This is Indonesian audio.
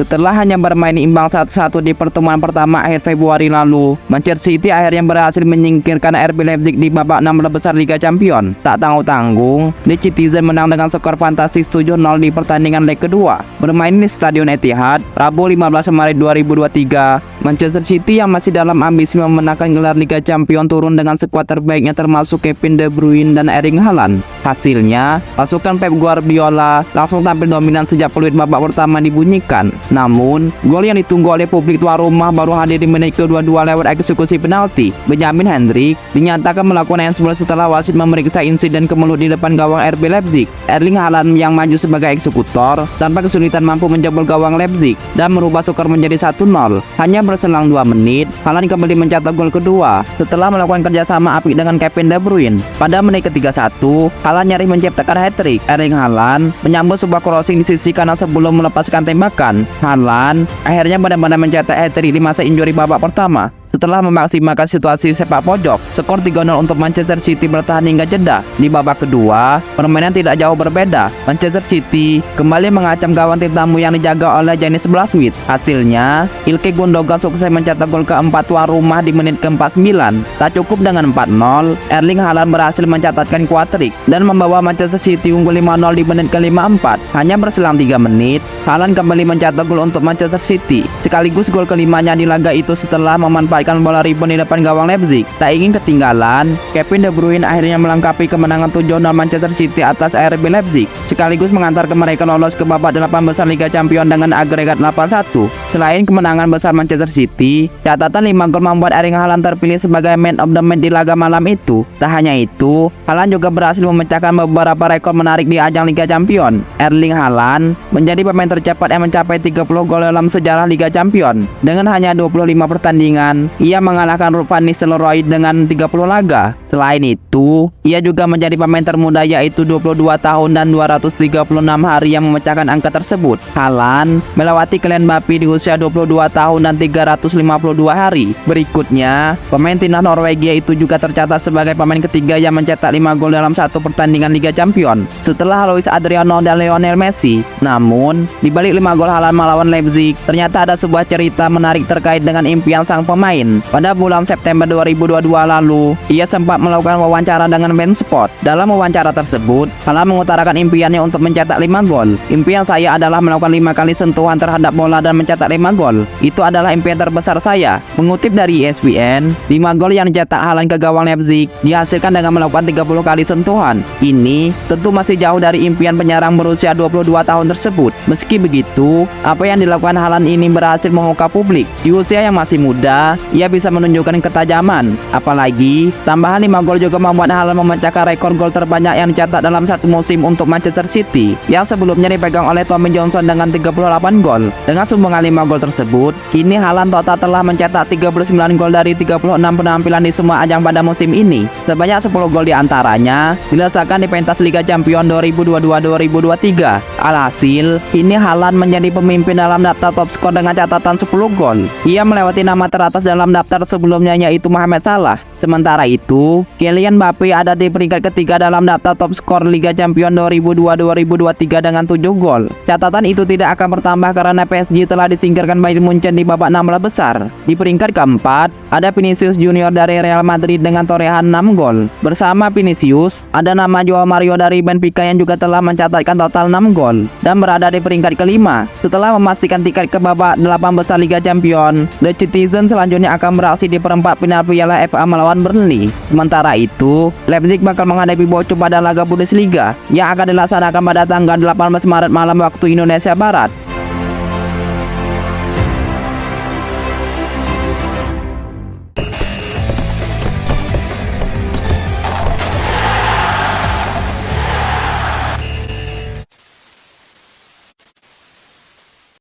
Setelah hanya bermain imbang 1-1 di pertemuan pertama akhir Februari lalu, Manchester City akhirnya berhasil menyingkirkan RB Leipzig di babak 16 besar Liga Champions. Tak tanggung-tanggung, The Citizen menang dengan skor fantastis 7-0 di pertandingan leg kedua. Bermain di Stadion Etihad, Rabu 15 Maret 2023, Manchester City yang masih dalam ambisi memenangkan gelar Liga Champions turun dengan skuad terbaiknya termasuk Kevin De Bruyne dan Erling Haaland. Hasilnya, pasukan Pep Guardiola langsung tampil dominan sejak peluit babak pertama dibunyikan. Namun, gol yang ditunggu oleh publik tuan rumah baru hadir di menit ke-22 lewat eksekusi penalti. Benjamin Hendrik dinyatakan melakukan handsball setelah wasit memeriksa insiden kemelut di depan gawang RB Leipzig. Erling Haaland yang maju sebagai eksekutor tanpa kesulitan mampu menjebol gawang Leipzig dan merubah skor menjadi 1-0. Hanya berselang 2 menit, Haaland kembali mencetak gol kedua setelah melakukan kerjasama apik dengan Kevin De Bruyne. Pada menit ke-31, Haaland nyaris menciptakan hat-trick. Erling Haaland menyambut sebuah crossing di sisi kanan sebelum melepaskan tembakan. Haaland akhirnya benar-benar mencetak hat-trick di masa injury babak pertama. Setelah memaksimalkan situasi sepak pojok, skor 3-0 untuk Manchester City bertahan hingga jeda. Di babak kedua, permainan tidak jauh berbeda. Manchester City kembali mengacam gawang tim tamu yang dijaga oleh Janis Blažević. Hasilnya, Ilkay Gundogan sukses mencetak gol keempat tuan rumah di menit ke-49. Tak cukup dengan 4-0, Erling Haaland berhasil mencatatkan quadrick dan membawa Manchester City unggul 5-0 di menit ke-54. Hanya berselang 3 menit, Haaland kembali mencetak gol untuk Manchester City, sekaligus gol kelimanya di laga itu setelah memanfaatkan bola rebound di depan gawang Leipzig. Tak ingin ketinggalan, Kevin De Bruyne akhirnya melengkapi kemenangan 7-0 Manchester City atas RB Leipzig, sekaligus mengantarkan mereka lolos ke babak 8 besar Liga Champions dengan agregat 8-1. Selain kemenangan besar Manchester City, catatan 5 gol membuat Erling Haaland terpilih sebagai man of the match di laga malam itu. Tak hanya itu, Haaland juga berhasil memecahkan beberapa rekor menarik di ajang Liga Champions. Erling Haaland menjadi pemain tercepat yang mencapai 30 gol dalam sejarah Liga Champions. Dengan hanya 25 pertandingan, ia mengalahkan Ruud van Nistelrooy dengan 30 laga. Selain itu, ia juga menjadi pemain termuda yaitu 22 tahun dan 236 hari yang memecahkan angka tersebut. Haaland melewati Kylian Mbappé di usia 22 tahun dan 352 hari. Berikutnya, pemain timnas Norwegia itu juga tercatat sebagai pemain ketiga yang mencetak 5 gol dalam satu pertandingan Liga Champions setelah Luis Adriano dan Lionel Messi. Namun, di balik 5 gol Haaland melawan Leipzig, ternyata ada sebuah cerita menarik terkait dengan impian sang pemain. Pada bulan September 2022 lalu, ia sempat melakukan wawancara dengan Ben Sport. Dalam wawancara tersebut, Haaland mengutarakan impiannya untuk mencetak 5 gol. Impian saya adalah melakukan 5 kali sentuhan terhadap bola dan mencetak 5 gol. Itu adalah impian terbesar saya. Mengutip dari ESPN, 5 gol yang dicetak Haaland ke gawang Leipzig dihasilkan dengan melakukan 30 kali sentuhan. Ini tentu masih jauh dari impian penyerang berusia 22 tahun tersebut. Meski begitu, apa yang dilakukan Haaland ini berhasil memukau publik. Di usia yang masih muda, ia bisa menunjukkan ketajaman. Apalagi, tambahan 5 gol juga membuat Haaland memecahkan rekor gol terbanyak yang dicetak dalam satu musim untuk Manchester City, yang sebelumnya dipegang oleh Tommy Johnson dengan 38 gol. Dengan sumbangan 5 gol tersebut, kini Haaland total telah mencetak 39 gol dari 36 penampilan di semua ajang pada musim ini. Sebanyak 10 gol diantaranya dirasakan di pentas Liga Champions 2022-2023. Alhasil, kini Haaland menjadi pemimpin dalam daftar top skor dengan catatan 10 gol. Ia melewati nama teratas dalam daftar sebelumnya yaitu Mohamed Salah. Sementara itu, Kylian Mbappé ada di peringkat ketiga dalam daftar top skor Liga Champions 2022-2023 dengan 7 gol. Catatan itu tidak akan bertambah karena PSG telah disingkirkan Bayern Munchen di babak 16 besar. Di peringkat keempat, ada Vinicius Junior dari Real Madrid dengan torehan 6 gol. Bersama Vinicius, ada nama Joao Mario dari Benfica yang juga telah mencatatkan total 6 gol dan berada di peringkat kelima. Setelah memastikan tiket ke babak 8 besar Liga Champions, The Citizen selanjutnya akan beraksi di perempat final Piala FA melawan Burnley. Sementara itu, Leipzig bakal menghadapi Bochum pada laga Bundesliga yang akan dilaksanakan pada tanggal 18 Maret malam waktu Indonesia Barat.